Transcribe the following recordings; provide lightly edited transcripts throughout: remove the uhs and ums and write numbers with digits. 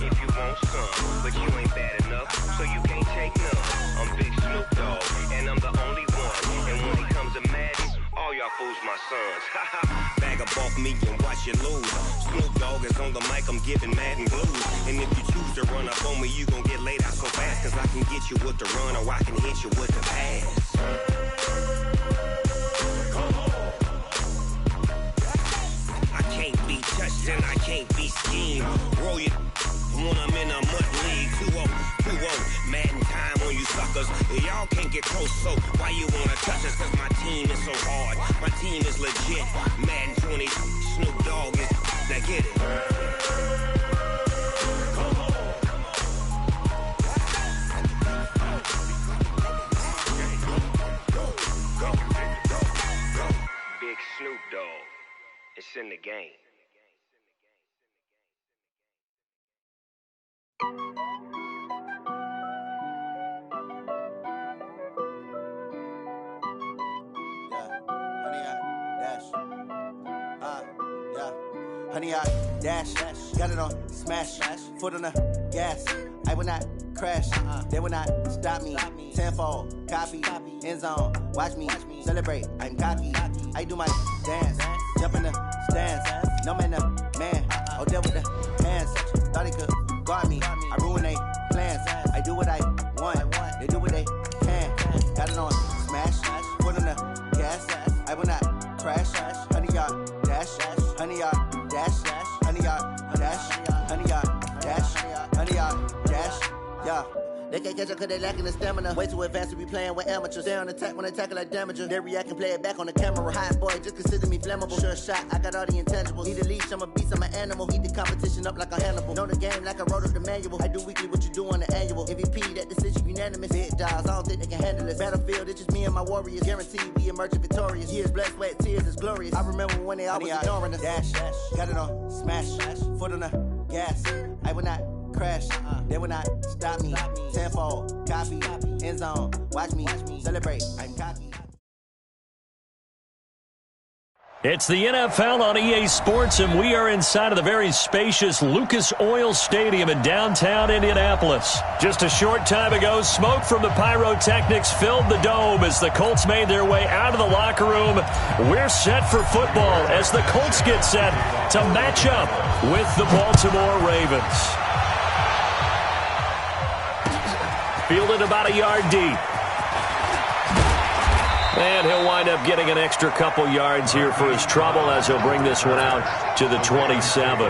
if you want some, but you ain't bad enough, so you can't take none. I'm Big Snoop Dogg, and I'm the only one. And when it comes to Madden, all y'all fools my sons. Bag up off me and watch you lose. Snoop Dogg is on the mic, I'm giving Madden blues. And if you choose to run up on me, you gon' get laid out so fast. Cause I can get you with the run or I can hit you with the pass. I can't be touched and I can't be schemed. Roll you when I'm in a mud league. 2-0, 2-0, Madden time on you suckers. Y'all can't get close, so why you wanna touch us? Cause my team is so hard, my team is legit. Madden 20, Snoop Dogg is, now get it. Big Snoop Dogg, it's in the game. Honey, I dash, got it on smash, foot on the gas. I will not crash, they will not stop me. Tenfold, copy, end zone, watch me celebrate. I'm cocky, I do my dance, jump in the stands. No man, the man, oh, there with the hands. Thought he could guard me, I ruin they plans. I do what I want, they do what they can. Got it on smash, foot on the gas. I will not crash, honey, y'all dash, honey, y'all dash, honey, y'all dash, honey, y'all dash, honey, y'all dash, yeah. They can't catch up cause they lacking the stamina. Way too advanced to be playing with amateurs. Stay on attack when I tackle like damager. They react and play it back on the camera. Hot boy, just consider me flammable. Sure shot, I got all the intangibles. Need a leash, I'm a beast, I'm an animal. Heat the competition up like a Hannibal. Know the game like I wrote up the manual. I do weekly what you do on the annual. MVP, that decision unanimous. Big dogs, I don't think they can handle this. Battlefield, it's just me and my warriors. Guaranteed we emerge victorious. Years, blood, sweat, tears, it's glorious. I remember when they always ignoring us. Dash, got it on smash, foot on the gas. I will not crash, they will not stop me. Tenfold, copy, end zone, watch me celebrate. I'm cocky. It's the NFL on EA Sports, and we are inside of the very spacious Lucas Oil Stadium in downtown Indianapolis. Just a short time ago, smoke from the pyrotechnics filled the dome as the Colts made their way out of the locker room. We're set for football as the Colts get set to match up with the Baltimore Ravens. Fielded about a yard deep. And he'll wind up getting an extra couple yards here for his trouble as he'll bring this one out to the 27.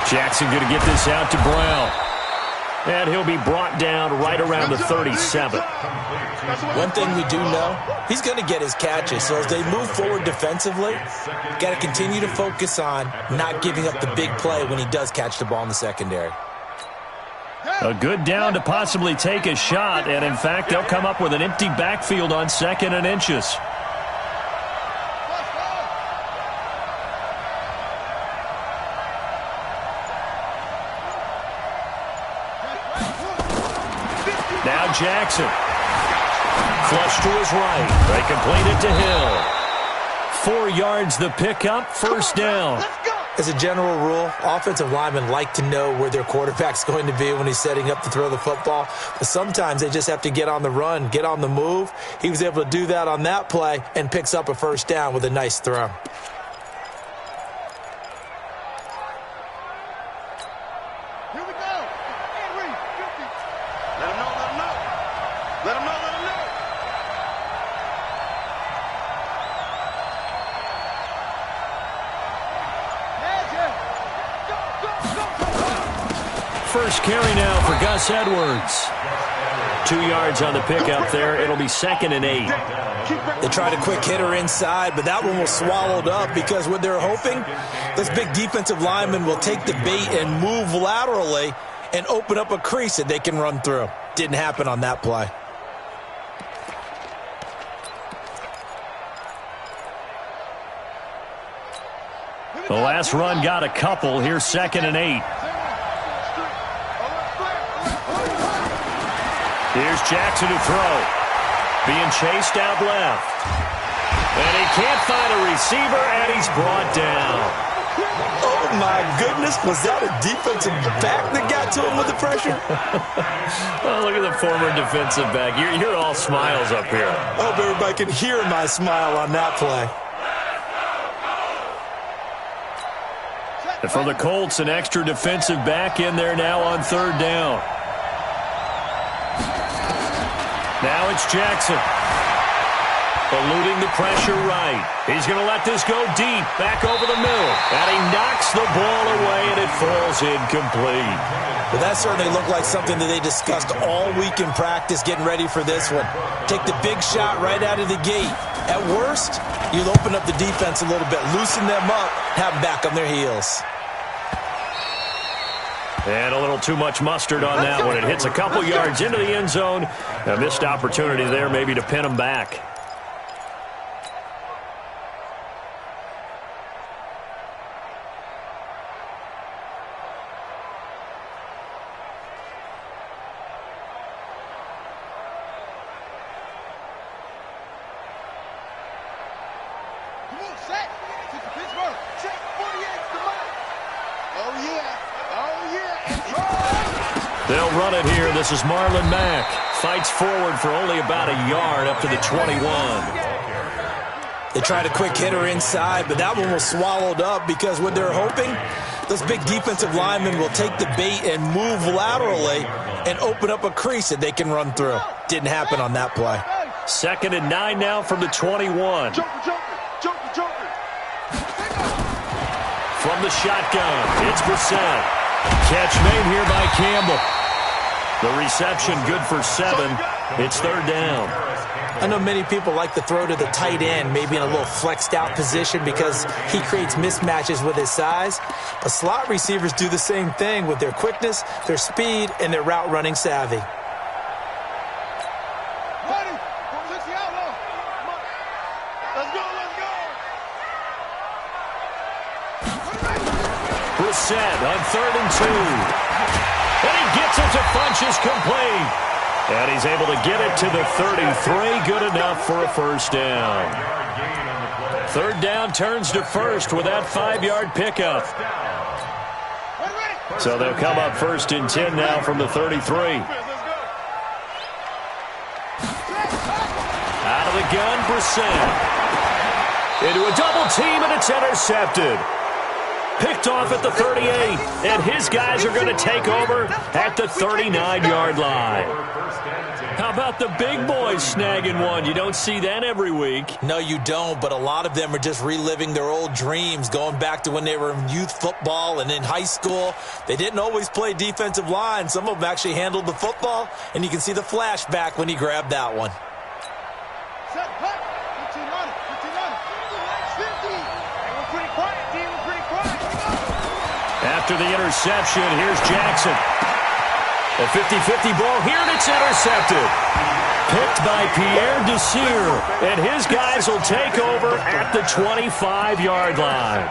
Jackson going to get this out to Brown. And he'll be brought down right around the 37. One thing we do know, he's going to get his catches. So as they move forward defensively, got to continue to focus on not giving up the big play when he does catch the ball in the secondary. A good down to possibly take a shot. And, in fact, they'll come up with an empty backfield on 2nd and inches. Now Jackson. Flush to his right. They complete it to Hill. 4 yards the pickup, first down. As a general rule, offensive linemen like to know where their quarterback's going to be when he's setting up to throw the football. But sometimes they just have to get on the run, get on the move. He was able to do that on that play and picks up a first down with a nice throw. First carry now for Gus Edwards. 2 yards on the pickup there. It'll be 2nd and 8. They tried a quick hitter inside, but that one was swallowed up because what they're hoping, this big defensive lineman will take the bait and move laterally and open up a crease that they can run through. Didn't happen on that play. The last run got a couple. Here's 2nd and 8. Here's Jackson to throw. Being chased out left. And he can't find a receiver, and he's brought down. Oh, my goodness. Was that a defensive back that got to him with the pressure? Oh, look at the former defensive back. You're all smiles up here. I hope everybody can hear my smile on that play. And for the Colts, an extra defensive back in there now on 3rd down. Now it's Jackson. Eluding the pressure right. He's going to let this go deep, back over the middle. And he knocks the ball away, and it falls incomplete. But that certainly looked like something that they discussed all week in practice, getting ready for this one. Take the big shot right out of the gate. At worst, you'll open up the defense a little bit, loosen them up, have them back on their heels. And a little too much mustard on that one. It hits a couple yards into the end zone. A missed opportunity there maybe to pin them back. They'll run it here. This is Marlon Mack. Fights forward for only about a yard up to the 21. They tried a quick hitter inside, but that one was swallowed up because what they're hoping, those big defensive linemen will take the bait and move laterally and open up a crease that they can run through. Didn't happen on that play. 2nd and 9 now from the 21. From the shotgun, it's Brissett. Catch made here by Campbell. The reception good for 7. It's 3rd down. I know many people like to throw to the tight end, maybe in a little flexed out position because he creates mismatches with his size. But slot receivers do the same thing with their quickness, their speed, and their route running savvy. Brissett on 3rd and 2. And he gets it to Funchess complete. And he's able to get it to the 33. Good enough for a first down. 3rd down turns to 1st with that 5-yard pickup. So they'll come up 1st and 10 now from the 33. Out of the gun, Brissett. Into a double team, and it's intercepted. Picked off at the 38, and his guys are going to take over at the 39-yard line. How about the big boys snagging one? You don't see that every week. No, you don't, but a lot of them are just reliving their old dreams, going back to when they were in youth football and in high school. They didn't always play defensive line. Some of them actually handled the football, and you can see the flashback when he grabbed that one. After the interception, here's Jackson. A 50-50 ball here, and it's intercepted. Picked by Pierre Desir, and his guys will take over at the 25-yard line.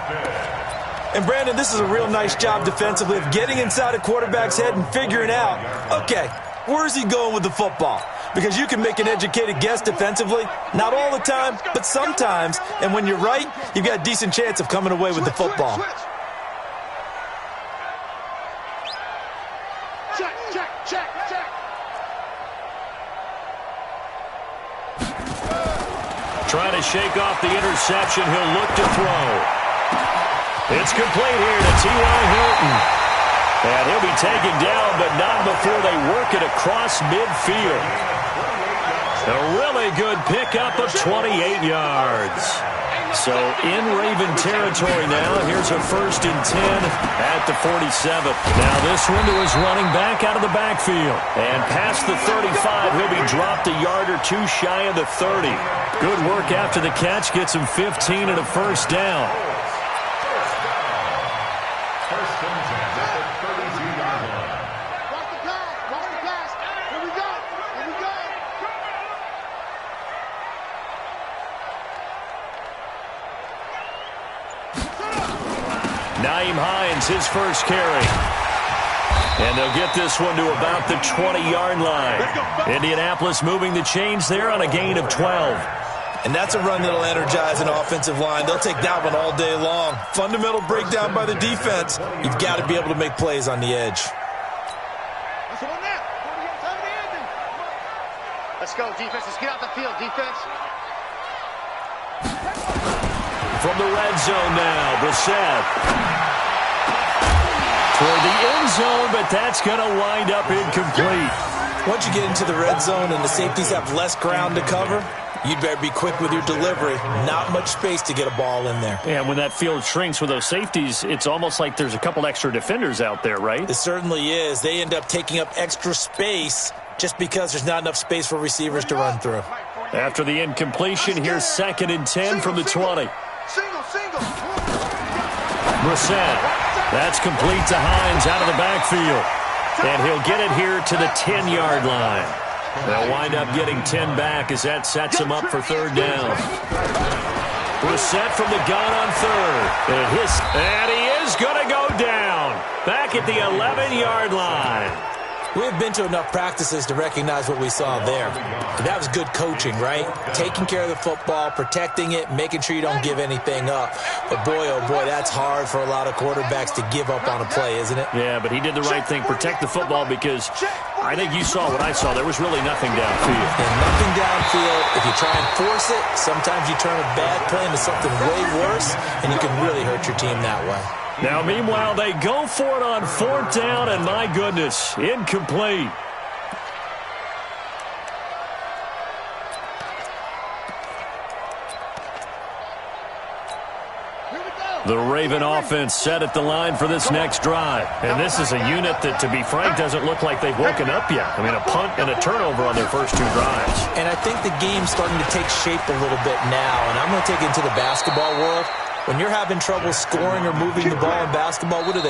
And, Brandon, this is a real nice job defensively of getting inside a quarterback's head and figuring out, okay, where's he going with the football? Because you can make an educated guess defensively, not all the time, but sometimes. And when you're right, you've got a decent chance of coming away with the football. Trying to shake off the interception. He'll look to throw. It's complete here to T.Y. Hilton. And he'll be taken down, but not before they work it across midfield. A really good pickup of 28 yards. So in Raven territory now. Here's a 1st and 10 at the 47. Now this one to his running back out of the backfield. And past the 35, he'll be dropped a yard or two shy of the 30. Good work after the catch. Gets him 15 and a first down. Nyheim Hines, his first carry. And they'll get this one to about the 20-yard line. Indianapolis moving the chains there on a gain of 12. And that's a run that'll energize an offensive line. They'll take that one all day long. Fundamental breakdown by the defense. You've got to be able to make plays on the edge. Let's go, defense. Let's get out the field, defense. From the red zone now, Brissett. Toward the end zone, but that's going to wind up incomplete. Once you get into the red zone and the safeties have less ground to cover, you'd better be quick with your delivery. Not much space to get a ball in there. Yeah, when that field shrinks with those safeties, it's almost like there's a couple extra defenders out there, right? It certainly is. They end up taking up extra space just because there's not enough space for receivers to run through. After the incompletion, here's 2nd and 10 from the 20. Brissett. That's complete to Hines out of the backfield. And he'll get it here to the 10-yard line. They'll wind up getting 10 back as that sets him up for 3rd down. Brissett from the gun on 3rd. And he is going to go down. Back at the 11-yard line. We've been to enough practices to recognize what we saw there. That was good coaching, right? Taking care of the football, protecting it, making sure you don't give anything up. But boy, oh boy, that's hard for a lot of quarterbacks to give up on a play, isn't it? Yeah, but he did the right thing. Protect the football because I think you saw what I saw. There was really nothing downfield. And nothing downfield. If you try and force it, sometimes you turn a bad play into something way worse, and you can really hurt your team that way. Now, meanwhile, they go for it on 4th down, and my goodness, incomplete. The Raven offense set at the line for this next drive. And this is a unit that, to be frank, doesn't look like they've woken up yet. I mean, a punt and a turnover on their first 2 drives. And I think the game's starting to take shape a little bit now, and I'm going to take it into the basketball world. When you're having trouble scoring or moving the ball in basketball, what do?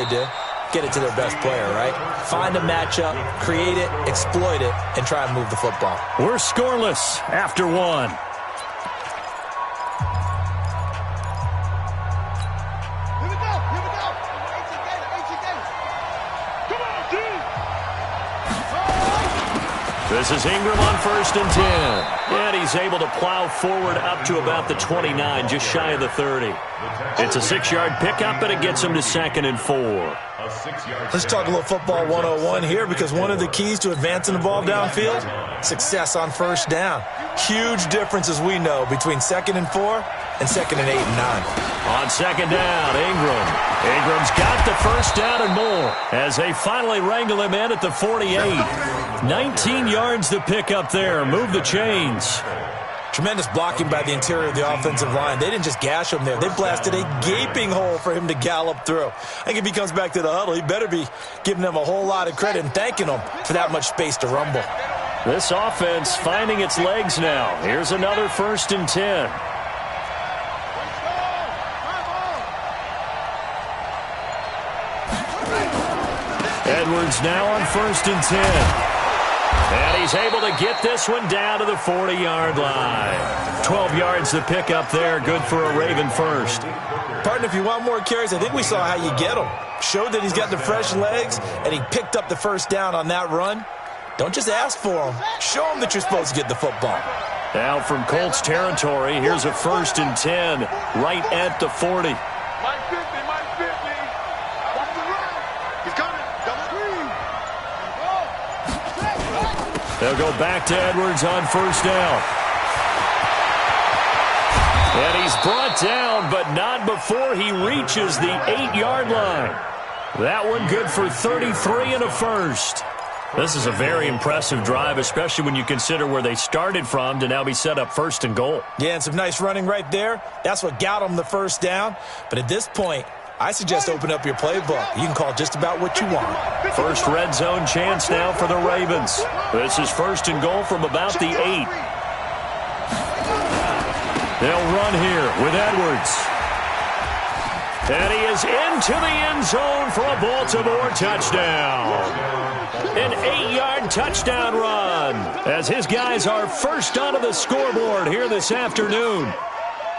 Get it to their best player, right? Find a matchup, create it, exploit it, and try and move the football. We're scoreless after 1. This is Ingram on 1st and 10. And he's able to plow forward up to about the 29, just shy of the 30. It's a 6-yard pickup, but it gets him to 2nd and 4. Let's talk a little football 101 here, because one of the keys to advancing the ball downfield, success on 1st down. Huge difference, as we know, between 2nd and 4 and 2nd and 8 and 9. On 2nd down, Ingram. Ingram's got the 1st down and more as they finally wrangle him in at the 48. 19 yards to pick up there. Move the chains. Tremendous blocking by the interior of the offensive line. They didn't just gash him there. They blasted a gaping hole for him to gallop through. I think if he comes back to the huddle, he better be giving them a whole lot of credit and thanking them for that much space to rumble. This offense finding its legs now. Here's another 1st and 10. Edwards now on 1st and 10. And he's able to get this one down to the 40-yard line. 12 yards to pick up there. Good for a Raven first. Partner, if you want more carries, I think we saw how you get them. Showed that he's got the fresh legs, and he picked up the 1st down on that run. Don't just ask for them. Show them that you're supposed to get the football. Now from Colts territory, here's a 1st and 10 right at the 40. They'll go back to Edwards on 1st down. And he's brought down, but not before he reaches the 8-yard line. That one good for 33 and a first. This is a very impressive drive, especially when you consider where they started from to now be set up 1st and goal. Yeah, and some nice running right there. That's what got them the 1st down. But at this point, I suggest open up your playbook. You can call just about what you want. First red zone chance now for the Ravens. This is 1st and goal from about the 8. They'll run here with Edwards. And he is into the end zone for a Baltimore touchdown. An 8-yard touchdown run as his guys are first onto the scoreboard here this afternoon.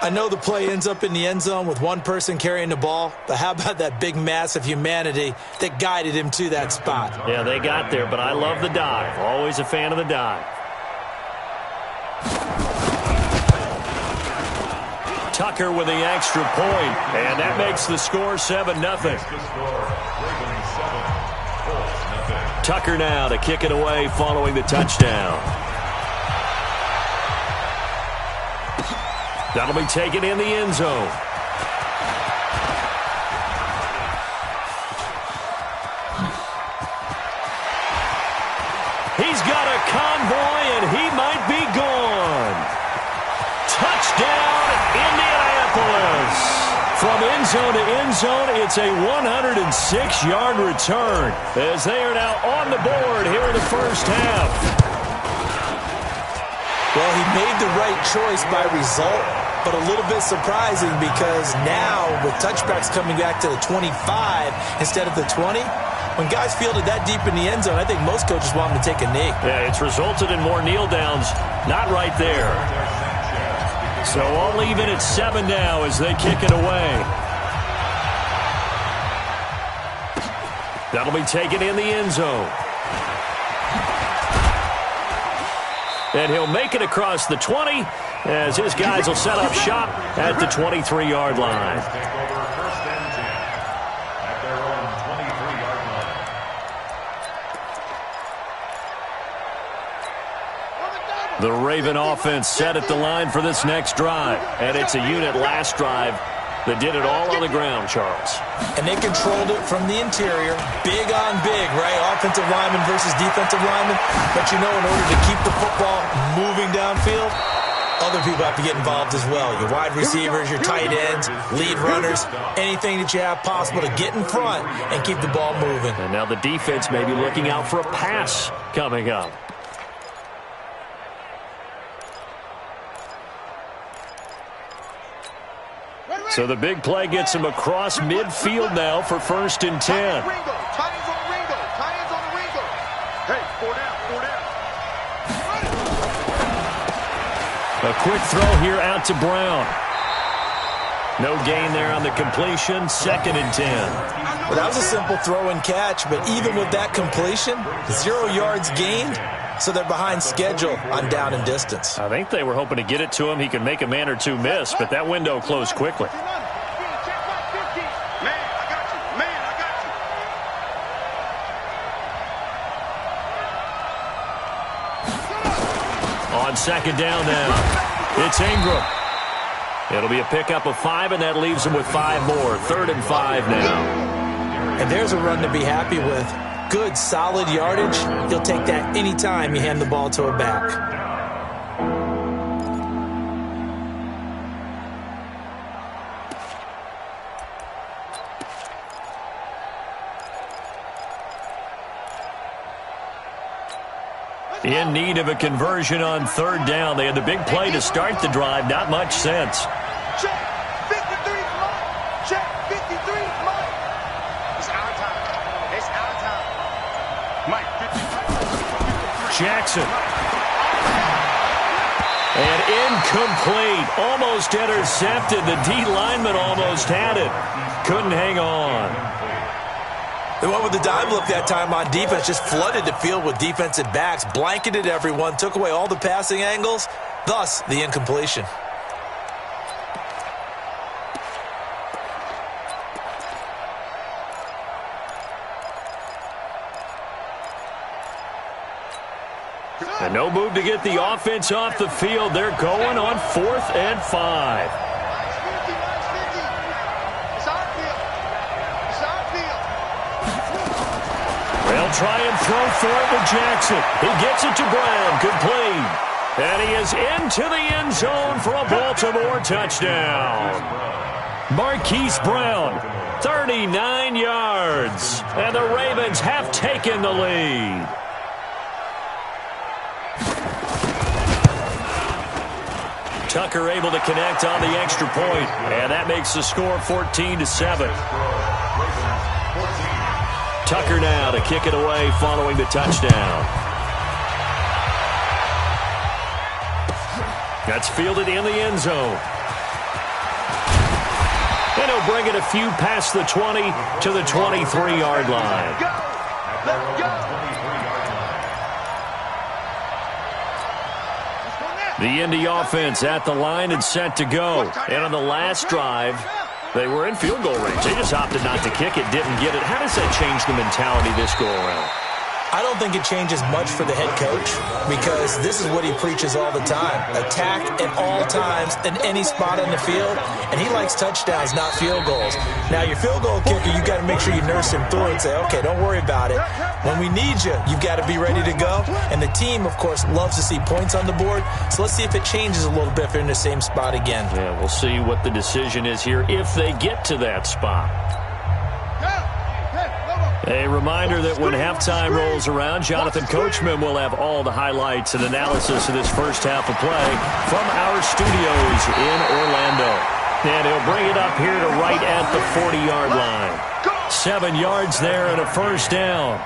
I know the play ends up in the end zone with one person carrying the ball, but how about that big mass of humanity that guided him to that spot? Yeah, they got there, but I love the dive. Always a fan of the dive. Tucker with the extra point, and that makes the score 7-0. Tucker now to kick it away following the touchdown. That'll be taken in the end zone. He's got a convoy, and he might be gone. Touchdown, Indianapolis. From end zone to end zone, it's a 106-yard return as they are now on the board here in the first half. Well, he made the right choice by result, but a little bit surprising because now with touchbacks coming back to the 25 instead of the 20, when guys fielded that deep in the end zone, I think most coaches want them to take a knee. Yeah, it's resulted in more kneel downs. Not right there. So I'll leave it at 7 now as they kick it away. That'll be taken in the end zone. And he'll make it across the 20 as his guys will set up shop at the 23-yard line. The Raven offense set at the line for this next drive. And it's a unit last drive that did it all on the ground, Charles. And they controlled it from the interior. Big on big, right? Offensive lineman versus defensive lineman. But you know, in order to keep the football moving downfield, other people have to get involved as well. Your wide receivers, your tight ends, lead runners, anything that you have possible to get in front and keep the ball moving. And now the defense may be looking out for a pass coming up. So the big play gets him across midfield now for 1st and 10. A quick throw here out to Brown. No gain there on the completion. 2nd and 10. Well, that was a simple throw and catch, but even with that completion, 0 yards gained, so they're behind schedule on down and distance. I think they were hoping to get it to him. He could make a man or two miss, but that window closed quickly. On 2nd down now, it's Ingram. It'll be a pickup of 5, and that leaves him with 5 more. 3rd and 5 now. And there's a run to be happy with. Good, solid yardage. You'll take that anytime you hand the ball to a back. In need of a conversion on 3rd down. They had the big play to start the drive. Not much sense. Check 53, Mike. Check 53, Mike. It's our time. It's our time. Mike, 53. Jackson. And incomplete. Almost intercepted. The D lineman almost had it. Couldn't hang on. They went with the dime look that time on defense, just flooded the field with defensive backs, blanketed everyone, took away all the passing angles, thus the incompletion. And no move to get the offense off the field. They're going on 4th and 5. They'll try and throw for it with Jackson. He gets it to Brown. Complete. And he is into the end zone for a Baltimore touchdown. Marquise Brown, 39 yards. And the Ravens have taken the lead. Tucker able to connect on the extra point. And that makes the score 14-7. Tucker now to kick it away following the touchdown. That's fielded in the end zone. And he'll bring it a few past the 20 to the 23-yard line. Let's go. The Indy offense at the line and set to go. And on the last drive, they were in field goal range. They just opted not to kick it, didn't get it. How does that change the mentality this go-around? I don't think it changes much for the head coach because this is what he preaches all the time. Attack at all times in any spot on the field, and he likes touchdowns, not field goals. Now, your field goal kicker, you've got to make sure you nurse him through and say, okay, don't worry about it. When we need you, you've got to be ready to go. And the team, of course, loves to see points on the board, so let's see if it changes a little bit if they're in the same spot again. Yeah, we'll see what the decision is here if they get to that spot. A reminder that when halftime rolls around, Jonathan Coachman will have all the highlights and analysis of this first half of play from our studios in Orlando. And he'll bring it up here to right at the 40-yard line. 7 yards there and a first down.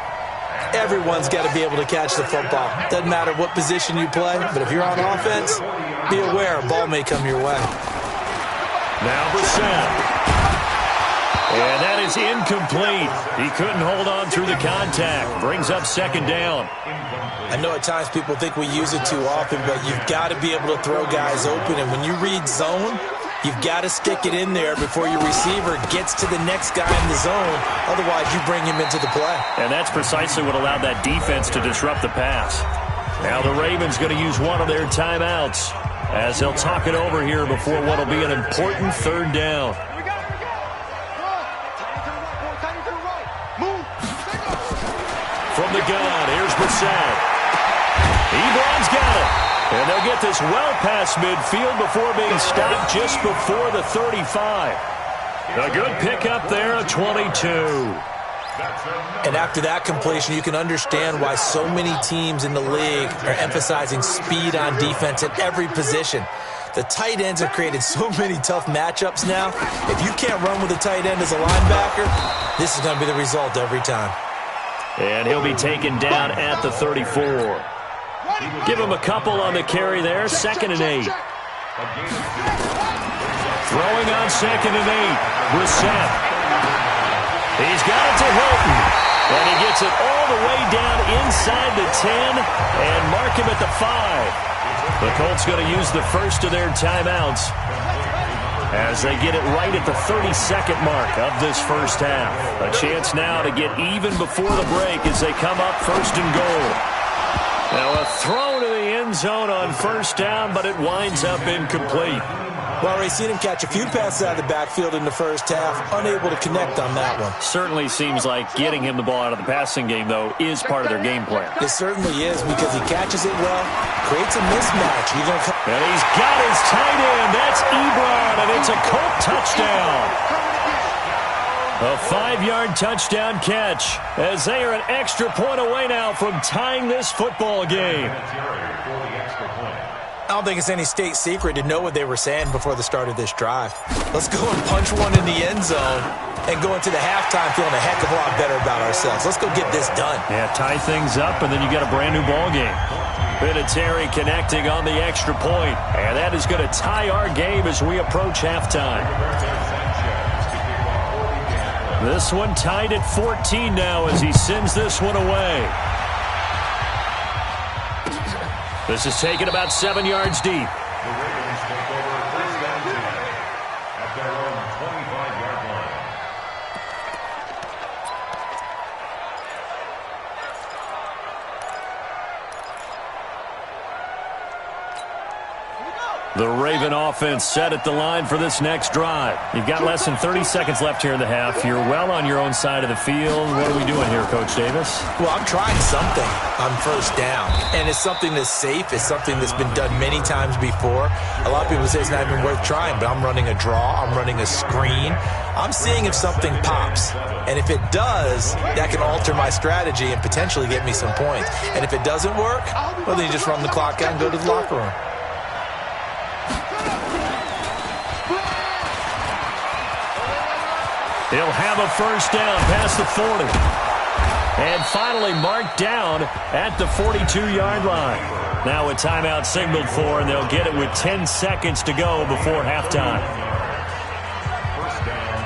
Everyone's got to be able to catch the football. Doesn't matter what position you play, but if you're on offense, be aware a ball may come your way. Now Brissett. And that is incomplete. He couldn't hold on through the contact. Brings up second down. I know at times people think we use it too often, but you've got to be able to throw guys open. And when you read zone, you've got to stick it in there before your receiver gets to the next guy in the zone. Otherwise, you bring him into the play. And that's precisely what allowed that defense to disrupt the pass. Now the Ravens going to use one of their timeouts as they'll talk it over here before what will be an important third down. From the gun, here's Brissett. Ebron's got it. And they'll get this well past midfield before being stopped just before the 35. A good pickup there, a 22. And after that completion, you can understand why so many teams in the league are emphasizing speed on defense at every position. The tight ends have created so many tough matchups now. If you can't run with a tight end as a linebacker, this is going to be the result every time. And he'll be taken down at the 34. Give him a couple on the carry there. 2nd and 8. Throwing on 2nd and 8. Brissett. He's got it to Hilton. And he gets it all the way down inside the 10 and mark him at the 5. The Colts going to use the first of their timeouts as they get it right at the 32nd mark of this first half. A chance now to get even before the break as they come up 1st and goal. Now a throw to the end zone on first down, but it winds up incomplete. Well, we've seen him catch a few passes out of the backfield in the first half, unable to connect on that one. Certainly seems like getting him the ball out of the passing game, though, is part of their game plan. It certainly is because he catches it well, creates a mismatch. And he's got his tight end. That's Ebron, and it's a Colt touchdown. A 5-yard touchdown catch as they are an extra point away now from tying this football game. I don't think it's any state secret to know what they were saying before the start of this drive. Let's go and punch one in the end zone and go into the halftime feeling a heck of a lot better about ourselves. Let's go get this done. Yeah, tie things up, and then you get a brand-new ball game. Vinatieri connecting on the extra point, and that is going to tie our game as we approach halftime. This one tied at 14 now as he sends this one away. This is taken about 7 yards deep. The Ravens take over first down 2 at their own 25-yard line. The Raven offense set at the line for this next drive. You've got less than 30 seconds left here in the half. You're well on your own side of the field. What are we doing here, Coach Davis? Well, I'm trying something on first down, and it's something that's safe. It's something that's been done many times before. A lot of people say it's not even worth trying, but I'm running a draw. I'm running a screen. I'm seeing if something pops, and if it does, that can alter my strategy and potentially get me some points. And if it doesn't work, well, then you just run the clock out and go to the locker room. He'll have a first down past the 40. And finally marked down at the 42-yard line. Now a timeout signaled for, and they'll get it with 10 seconds to go before halftime. First down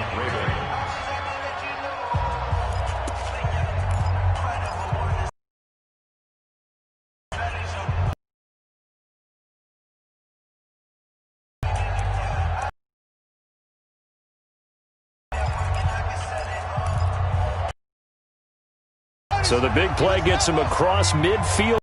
So the big play gets him across midfield.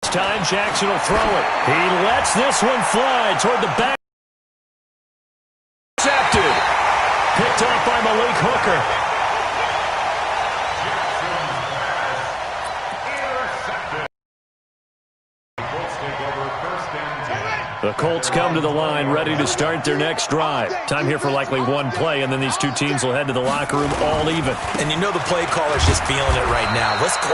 Time Jackson will throw it. He lets this one fly toward the back. Intercepted. Picked off by Malik Hooker. The Colts come to the line, ready to start their next drive. Time here for likely one play, and then these two teams will head to the locker room all even. And you know the play caller's just feeling it right now. Let's go.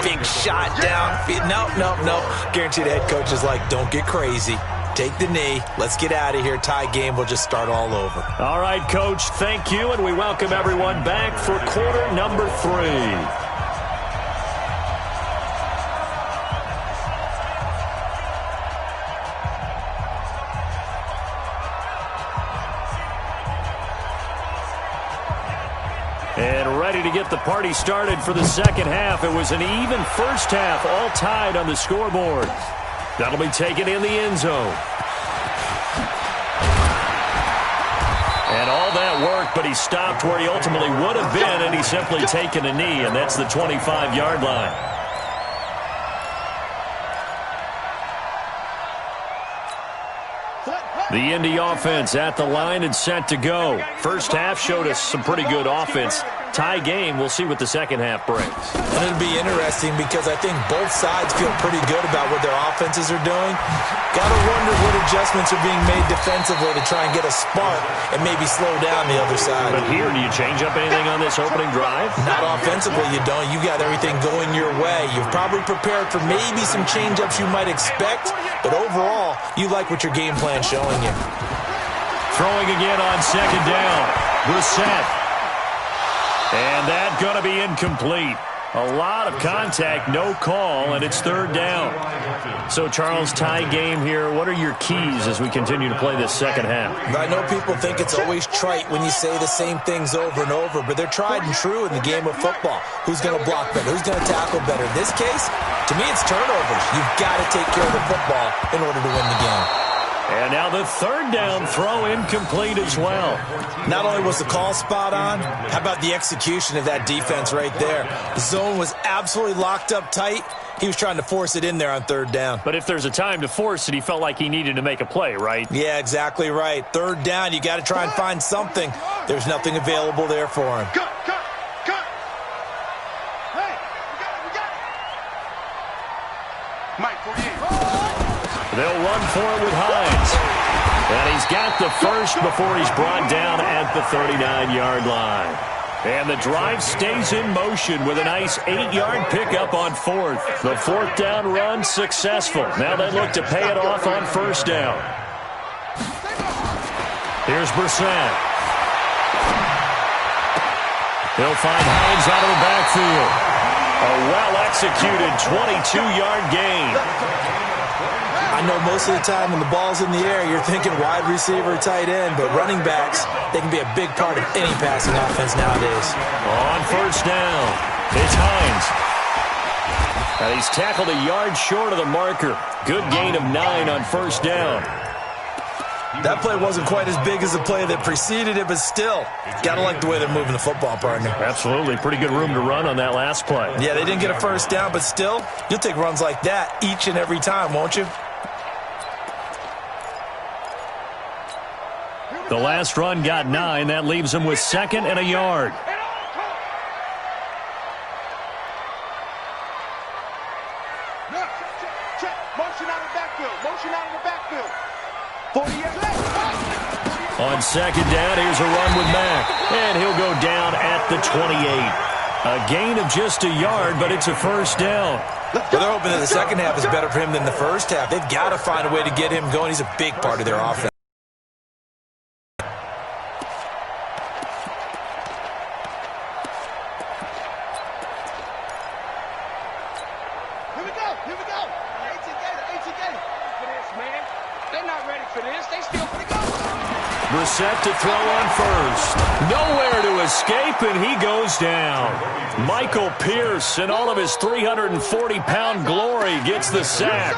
Big shot down. No. Guaranteed the head coach is like, don't get crazy. Take the knee. Let's get out of here. Tie game. We'll just start all over. All right, Coach. Thank you, and we welcome everyone back for quarter number 3. And ready to get the party started for the second half. It was an even first half, all tied on the scoreboard. That'll be taken in the end zone. And all that work, but he stopped where he ultimately would have been, and he's simply taken a knee, and that's the 25-yard line. The Indy offense at the line and set to go. First half showed us some pretty good offense. Tie game, we'll see what the second half brings. And it'll be interesting because I think both sides feel pretty good about what their offenses are doing. Got to wonder what adjustments are being made defensively to try and get a spark and maybe slow down the other side. But here, do you change up anything on this opening drive? Not offensively, you don't. You got everything going your way. You've probably prepared for maybe some change-ups you might expect, but overall, you like what your game plan's showing you. Throwing again on second down. Brissett. And that's going to be incomplete. A lot of contact, no call, and it's third down. So, Charles, tie game here. What are your keys as we continue to play this second half? I know people think it's always trite when you say the same things over and over, but they're tried and true in the game of football. Who's going to block better? Who's going to tackle better? In this case, to me, it's turnovers. You've got to take care of the football in order to win the game. And now the third down throw incomplete as well. Not only was the call spot on, how about the execution of that defense right there? The zone was absolutely locked up tight. He was trying to force it in there on third down. But if there's a time to force it, he felt like he needed to make a play, right? Yeah, exactly right. Third down, you got to try and find something. There's nothing available there for him. Cut. Hey, we got it. Mike, 48. They'll run for it with Hines. And he's got the first before he's brought down at the 39-yard line. And the drive stays in motion with a nice 8-yard pickup on fourth. The fourth down run successful. Now they look to pay it off on first down. Here's Brissett. He'll find Hines out of the backfield. A well-executed 22-yard gain. I know most of the time when the ball's in the air, you're thinking wide receiver, tight end, but running backs, they can be a big part of any passing offense nowadays. On first down, it's Hines. And he's tackled a yard short of the marker. Good gain of 9 on first down. That play wasn't quite as big as the play that preceded it, but still, gotta like the way they're moving the football, partner. Absolutely. Pretty good room to run on that last play. Yeah, they didn't get a first down, but still, you'll take runs like that each and every time, won't you? The last run got 9. That leaves him with second and a yard. Check. Motion out of the backfield. 48. On second down, here's a run with Mack. And he'll go down at the 28. A gain of just a yard, but it's a first down. Well, they're hoping that the second half is better for him than the first half. They've got to find a way to get him going. He's a big part of their offense. Here we go. 18 Gator. For this, man. They're not ready for this. They still for the go. Brissett to throw on first. Nowhere to escape, and he goes down. Michael Pierce, in all of his 340-pound glory, gets the sack.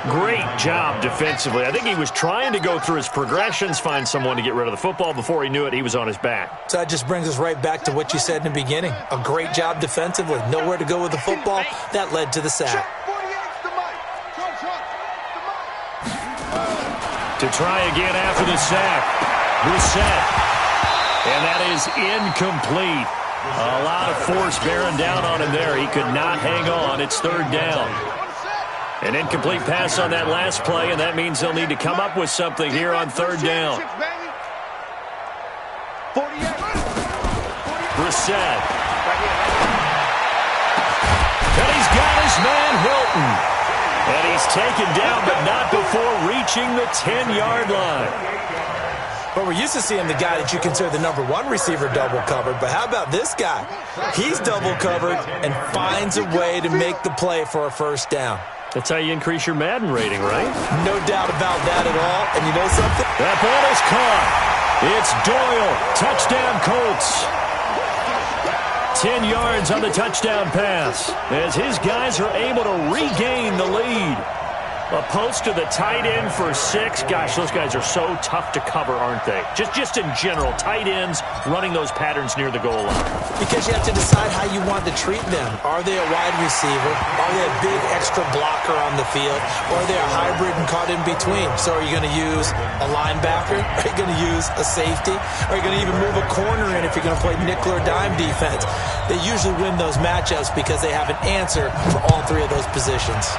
Great job defensively. I think he was trying to go through his progressions, find someone to get rid of the football. Before he knew it, he was on his back. So that just brings us right back to what you said in the beginning. A great job defensively. Nowhere to go with the football. That led to the sack. To try again after the sack. Brissett. And that is incomplete. A lot of force bearing down on him there. He could not hang on. It's third down. An incomplete pass on that last play, and that means they'll need to come up with something here on third down. Brissett. And he's got his man Hilton. And he's taken down, but not before reaching the 10-yard line. But we're used to seeing the guy that you consider the number one receiver double covered. But how about this guy? He's double covered and finds a way to make the play for a first down. That's how you increase your Madden rating, right? No doubt about that at all. And you know something? That ball is caught. It's Doyle. Touchdown, Colts. 10 yards on the touchdown pass as his guys are able to regain the lead. A post to the tight end for 6. Gosh, those guys are so tough to cover, aren't they? Just in general, tight ends running those patterns near the goal line. Because you have to decide how you want to treat them. Are they a wide receiver? Are they a big extra blocker on the field? Or are they a hybrid and caught in between? So are you going to use a linebacker? Are you going to use a safety? Are you going to even move a corner in if you're going to play nickel or dime defense? They usually win those matchups because they have an answer for all three of those positions.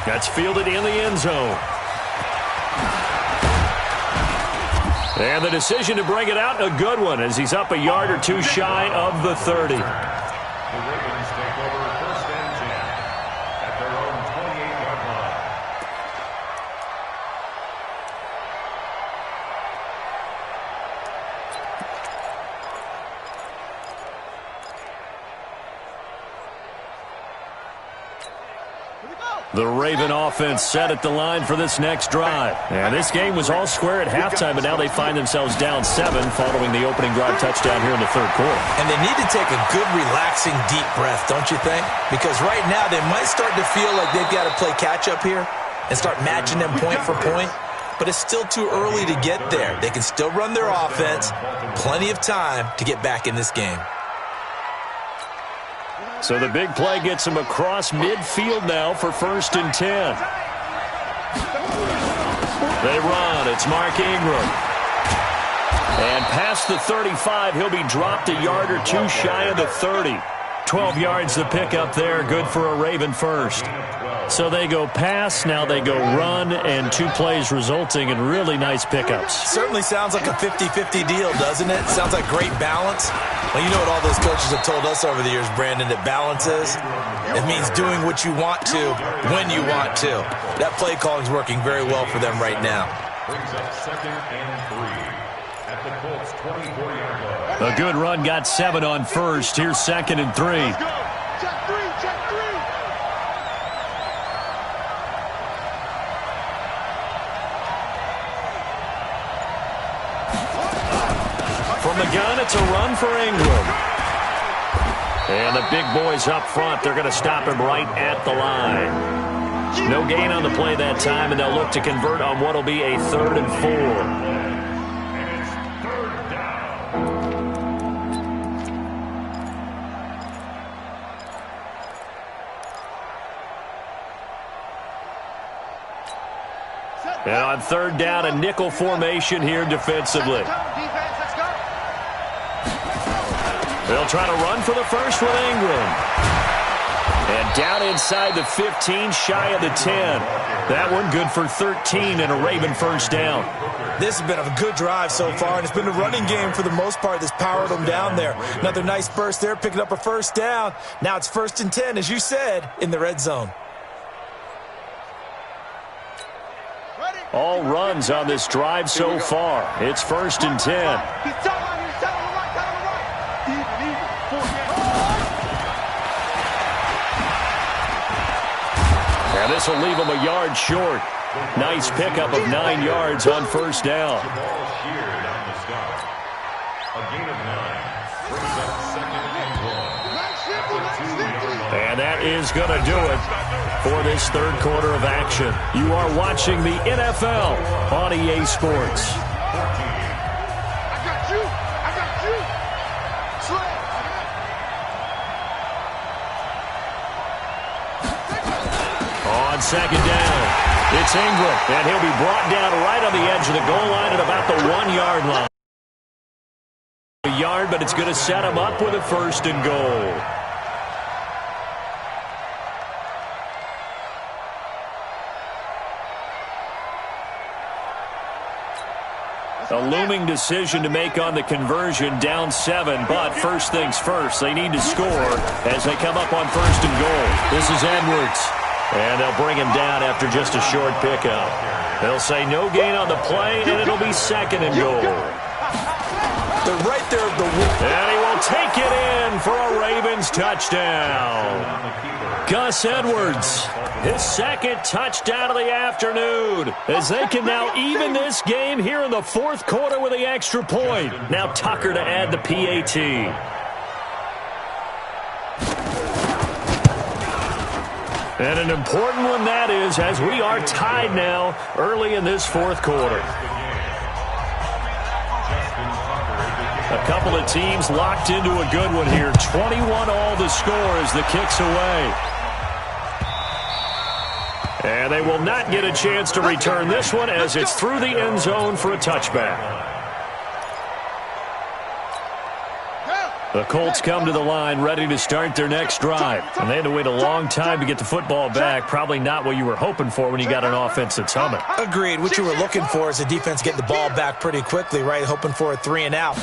That's fielded in the end zone. And the decision to bring it out, a good one, as he's up a yard or two shy of the 30. The Ravens take over first and 10 at their own 28-yard line. The Raven offense set at the line for this next drive. And this game was all square at halftime, but now they find themselves down 7 following the opening drive touchdown here in the third quarter. And they need to take a good, relaxing, deep breath, don't you think? Because right now they might start to feel like they've got to play catch-up here and start matching them point for point. But it's still too early to get there. They can still run their offense. Plenty of time to get back in this game. So the big play gets him across midfield now for first and 10. They run. It's Mark Ingram. And past the 35, he'll be dropped a yard or two shy of the 30. 12 yards to pick up there. Good for a Raven first. So they go pass, now they go run, and 2 plays resulting in really nice pickups. Certainly sounds like a 50-50 deal, doesn't it? Sounds like great balance. Well, you know what all those coaches have told us over the years, Brandon, that balance is? It means doing what you want to, when you want to. That play calling is working very well for them right now. Brings up second and 3 at the Colts 24-yard line. A good run got 7 on first. Here's second and 3. Check 3, check 3. From the gun, it's a run for Ingram. And the big boys up front, they're going to stop him right at the line. No gain on the play that time, and they'll look to convert on what will be a 3rd and 4. And it's third down. And on third down, a nickel formation here defensively. They'll try to run for the first with Ingram. And down inside the 15, shy of the 10. That one good for 13 and a Raven first down. This has been a good drive so far, and it's been a running game for the most part that's powered them down there. Another nice burst there, picking up a first down. Now it's first and 10, as you said, in the red zone. All runs on this drive so far. It's first and 10. And this will leave him a yard short. Nice pickup of 9 yards on first down. The ball sheared down the sky. A gain of 9 brings up 2nd and 1. And that is going to do it for this third quarter of action. You are watching the NFL on EA Sports. I got you. Slay. On second down, it's Ingram, and he'll be brought down right on the edge of the goal line at about the 1-yard line. A yard, but it's going to set him up with a 1st and goal. A looming decision to make on the conversion, down 7, but first things first, they need to score as they come up on 1st and goal. This is Edwards, and they'll bring him down after just a short pickup. They'll say no gain on the play, and it'll be 2nd and goal. They're right there at the And he will take it in for a Ravens touchdown. Gus Edwards, his 2nd touchdown of the afternoon, as they can now even this game here in the 4th quarter with the extra point. Now Tucker to add the PAT. And an important one that is, as we are tied now early in this 4th quarter. A couple of teams locked into a good one here. 21 all the score as the kick's away. And they will not get a chance to return this one as it's through the end zone for a touchback. The Colts come to the line ready to start their next drive. And they had to wait a long time to get the football back. Probably not what you were hoping for when you got an offense that's humming. Agreed. What you were looking for is the defense getting the ball back pretty quickly, right? Hoping for a 3 and out.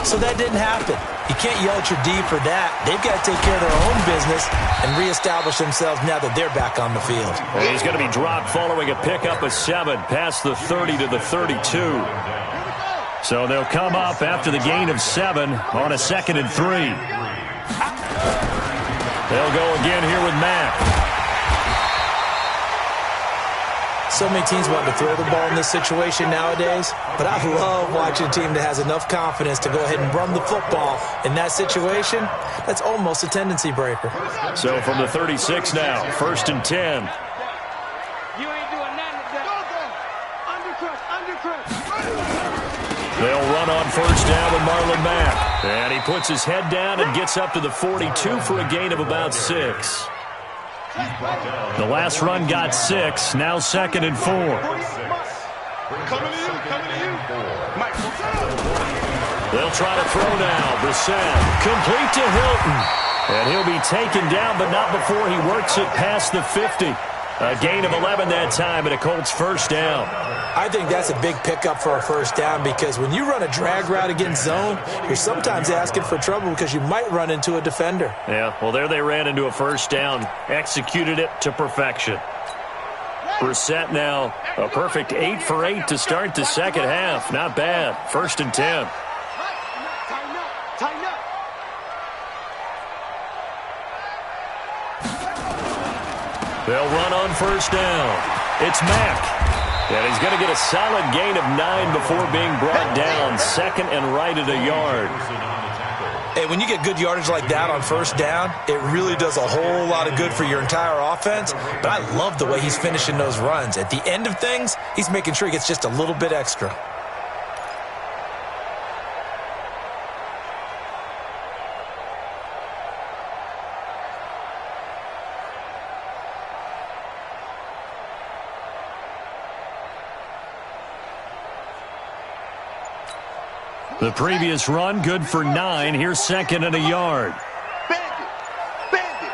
So that didn't happen. You can't yell at your D for that. They've got to take care of their own business and reestablish themselves now that they're back on the field. And he's going to be dropped following a pickup of 7 past the 30 to the 32. So they'll come up after the gain of 7 on a 2nd and 3. They'll go again here with Mack. So many teams want to throw the ball in this situation nowadays, but I love watching a team that has enough confidence to go ahead and run the football. In that situation, that's almost a tendency breaker. So from the 36 now, 1st and 10. You ain't doing nothing today. Undercrush. They'll run on 1st down with Marlon Mack. And he puts his head down and gets up to the 42 for a gain of about 6. The last run got 6, now 2nd and 4. Coming to you. Mike. They'll try to throw now. Brissett, complete to Hilton. And he'll be taken down, but not before he works it past the 50. A gain of 11 that time, and a Colts 1st down. I think that's a big pickup for a 1st down because when you run a drag route against zone, you're sometimes asking for trouble because you might run into a defender. Yeah, well, there they ran into a 1st down. Executed it to perfection. Brissett now a perfect 8 for 8 to start the 2nd half. Not bad. 1st and 10. Tighten up. They'll run on 1st down. It's Mack. And he's going to get a solid gain of 9 before being brought down. 2nd and right at a yard. Hey, when you get good yardage like that on 1st down, it really does a whole lot of good for your entire offense. But I love the way he's finishing those runs. At the end of things, he's making sure he gets just a little bit extra. The previous run, good for 9. Here's 2nd and a yard. Bandit.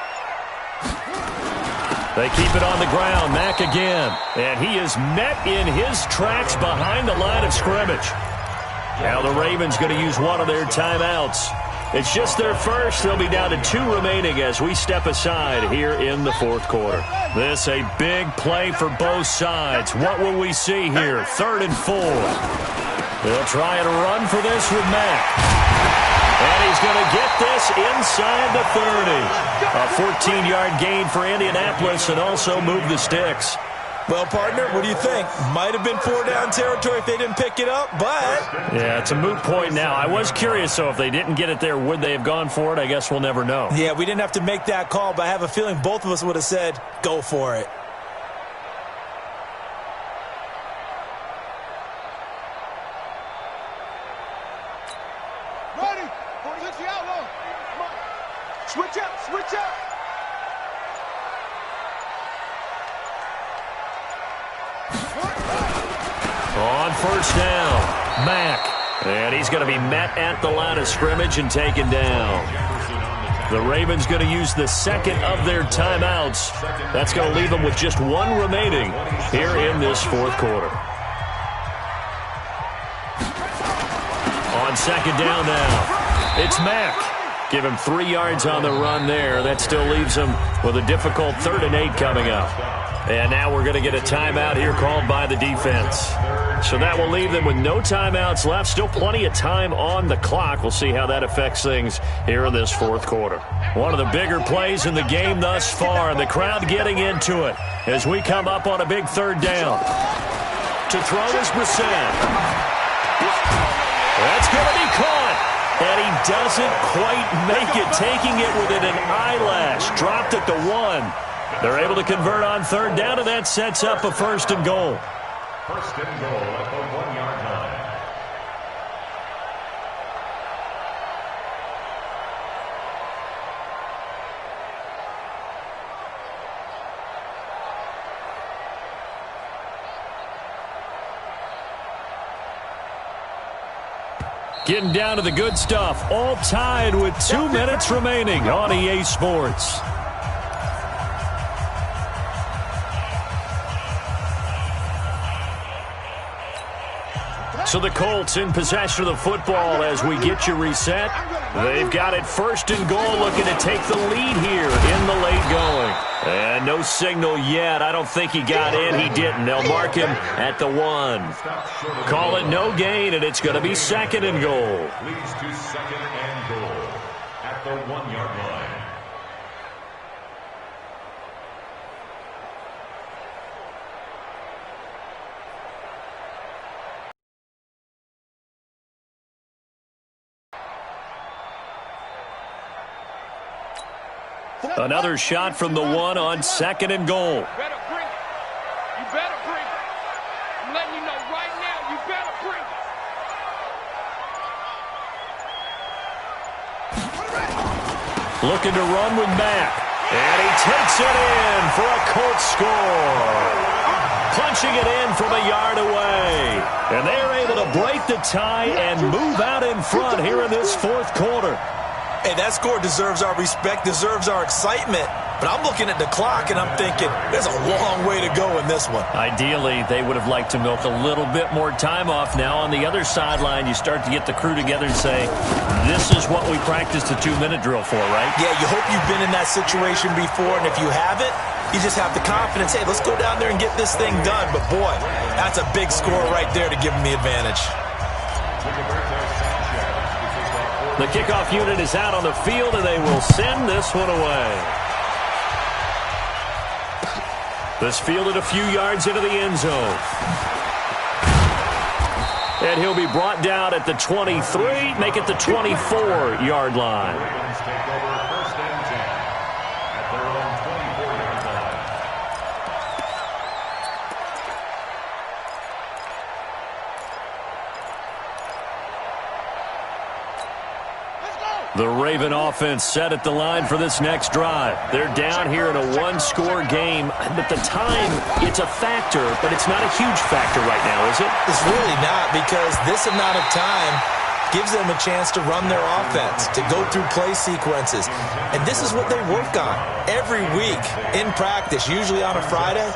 They keep it on the ground. Mack again. And he is met in his tracks behind the line of scrimmage. Now the Ravens going to use one of their timeouts. It's just their first. They'll be down to 2 remaining as we step aside here in the 4th quarter. This a big play for both sides. What will we see here? 3rd and 4. They'll try and run for this with Mack. And he's going to get this inside the 30. A 14-yard gain for Indianapolis and also move the sticks. Well, partner, what do you think? Might have been 4-down territory if they didn't pick it up, but... Yeah, it's a moot point now. I was curious, so if they didn't get it there, would they have gone for it? I guess we'll never know. Yeah, we didn't have to make that call, but I have a feeling both of us would have said, go for it. Ready? 46 the outlaw. Come on. Switch up, switch up. On first down, Mack. And he's going to be met at the line of scrimmage and taken down. The Ravens going to use the second of their timeouts. That's going to leave them with just one remaining here in this fourth quarter. On second down now, it's Mack. Give him 3 yards on the run there. That still leaves him with a difficult 3rd and 8 coming up. And now we're going to get a timeout here called by the defense. So that will leave them with no timeouts left. Still plenty of time on the clock. We'll see how that affects things here in this fourth quarter. One of the bigger plays in the game thus far, and the crowd getting into it as we come up on a big 3rd down. To throw is Brissett. That's going to be caught. And he doesn't quite make it, taking it within an eyelash. Dropped at the 1. They're able to convert on 3rd down, and that sets up a 1st and goal. 1st and goal at the 1-yard line. Getting down to the good stuff. All tied with 2 minutes remaining on EA Sports. So the Colts in possession of the football as we get you reset. They've got it 1st and goal, looking to take the lead here in the late going. And no signal yet. I don't think he got in. He didn't. They'll mark him at the 1. Call it no gain, and it's going to be 2nd and goal. Leads to 2nd and goal at the 1-yard line. Another shot from the 1 on 2nd and goal. You better bring it. You better bring it. I'm letting you know right now, you better bring it. Looking to run with Mack. And he takes it in for a Colts score. Punching it in from a yard away. And they are able to break the tie and move out in front here in this fourth quarter. Hey, that score deserves our respect, deserves our excitement. But I'm looking at the clock, and I'm thinking, there's a long way to go in this one. Ideally, they would have liked to milk a little bit more time off. Now, on the other sideline, you start to get the crew together and say, this is what we practiced a 2-minute drill for, right? Yeah, you hope you've been in that situation before, and if you haven't, you just have the confidence, hey, let's go down there and get this thing done. But, boy, that's a big score right there to give them the advantage. The kickoff unit is out on the field, and they will send this one away. This fielded a few yards into the end zone. And he'll be brought down at the 23, make it the 24-yard line. Ravens take over 1st and 10 at their own 24-yard line. The Raven offense set at the line for this next drive. They're down here in a 1-score game, but the time, it's a factor, but it's not a huge factor right now, is it? It's really not, because this amount of time gives them a chance to run their offense, to go through play sequences. And this is what they work on every week in practice, usually on a Friday.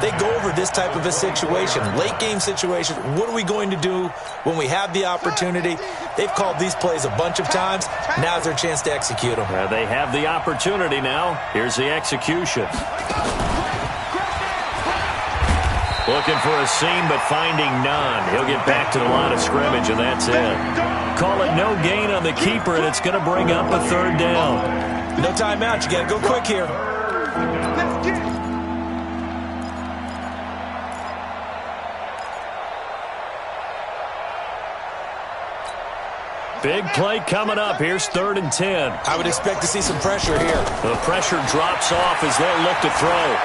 They go over this type of a situation, late game situation. What are we going to do when we have the opportunity? They've called these plays a bunch of times. Now's their chance to execute them. They have the opportunity now. Here's the execution. Looking for a seam, but finding none. He'll get back to the line of scrimmage, and that's it. Call it no gain on the keeper, and it's going to bring up a 3rd down. No timeout. You got to go quick here. Big play coming up. Here's 3rd and 10. I would expect to see some pressure here. The pressure drops off as they'll look to throw.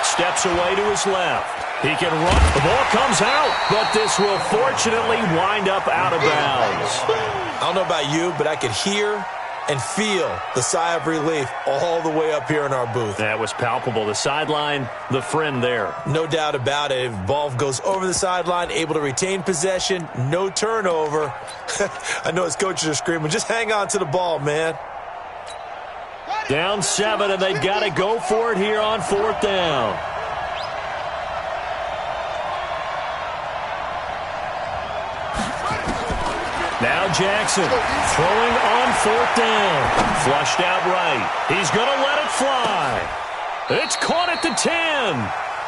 Steps away to his left. He can run. The ball comes out, but this will fortunately wind up out of bounds. I don't know about you, but I could hear and feel the sigh of relief all the way up here in our booth. That was palpable. The sideline, the friend there. No doubt about it. If the ball goes over the sideline, able to retain possession, no turnover. I know his coaches are screaming, just hang on to the ball, man. Down 7, and they've got to go for it here on 4th down. Now Jackson throwing on 4th down. Flushed out right. He's going to let it fly. It's caught at the 10.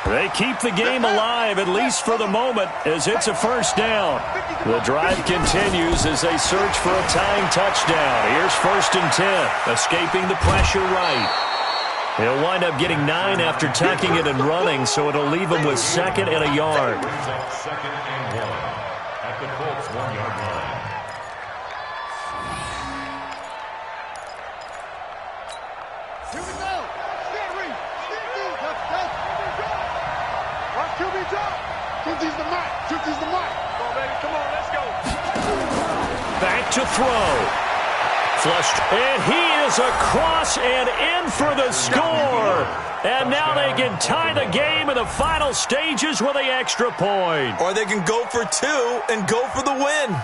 They keep the game alive, at least for the moment, as it's a 1st down. The drive continues as they search for a tying touchdown. Here's 1st and 10, escaping the pressure right. He'll wind up getting 9 after tucking it and running, so it'll leave him with 2nd and a yard. 2nd and 1 at the Colts 1-yard line. Here we go. QB drop. 50's the mic. 50's the mic. Come on, baby. Come on, let's go. Back to throw. Flushed. And he is across and in for the score. And now they can tie the game in the final stages with the extra point. Or they can go for 2 and go for the win.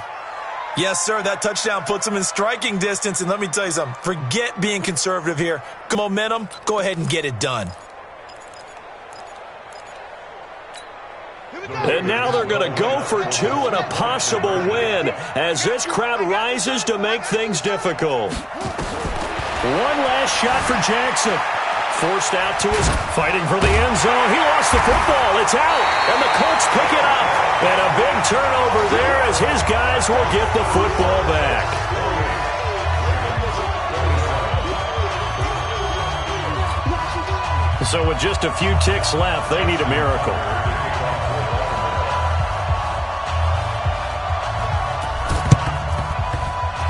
Yes, sir, that touchdown puts them in striking distance. And let me tell you something. Forget being conservative here. Good momentum. Go ahead and get it done. And now they're going to go for 2 and a possible win as this crowd rises to make things difficult. One last shot for Jackson. Forced out to his, fighting for the end zone. He lost the football. It's out, and the Colts pick it up. And a big turnover there as his guys will get the football back. So with just a few ticks left, they need a miracle.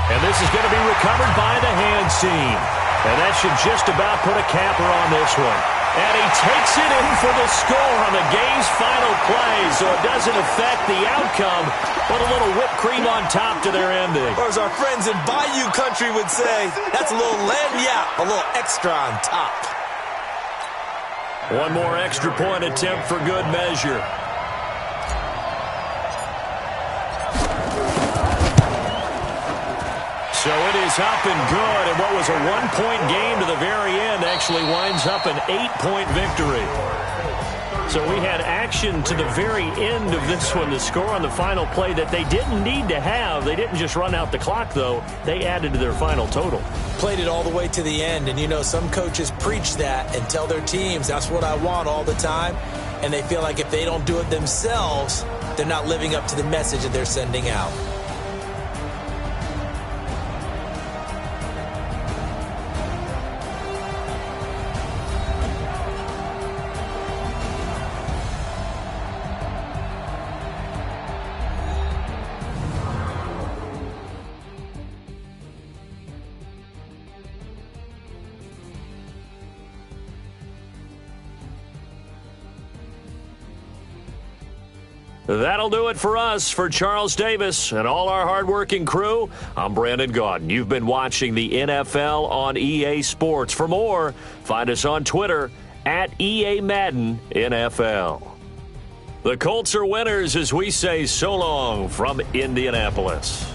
And this is going to be recovered by the hand seam. And that should just about put a capper on this one. And he takes it in for the score on the game's final play, so it doesn't affect the outcome, but a little whipped cream on top to their ending. Or as our friends in Bayou Country would say, that's a little a little extra on top. One more extra point attempt for good measure. So it is up and good, and what was a 1-point game to the very end actually winds up an 8-point victory. So we had action to the very end of this one, the score on the final play that they didn't need to have. They didn't just run out the clock, though. They added to their final total. Played it all the way to the end, and you know some coaches preach that and tell their teams, that's what I want all the time, and they feel like if they don't do it themselves, they're not living up to the message that they're sending out. That'll do it for us. For Charles Davis and all our hardworking crew, I'm Brandon Gaudin. You've been watching the NFL on EA Sports. For more, find us on Twitter at EA Madden NFL. The Colts are winners as we say so long from Indianapolis.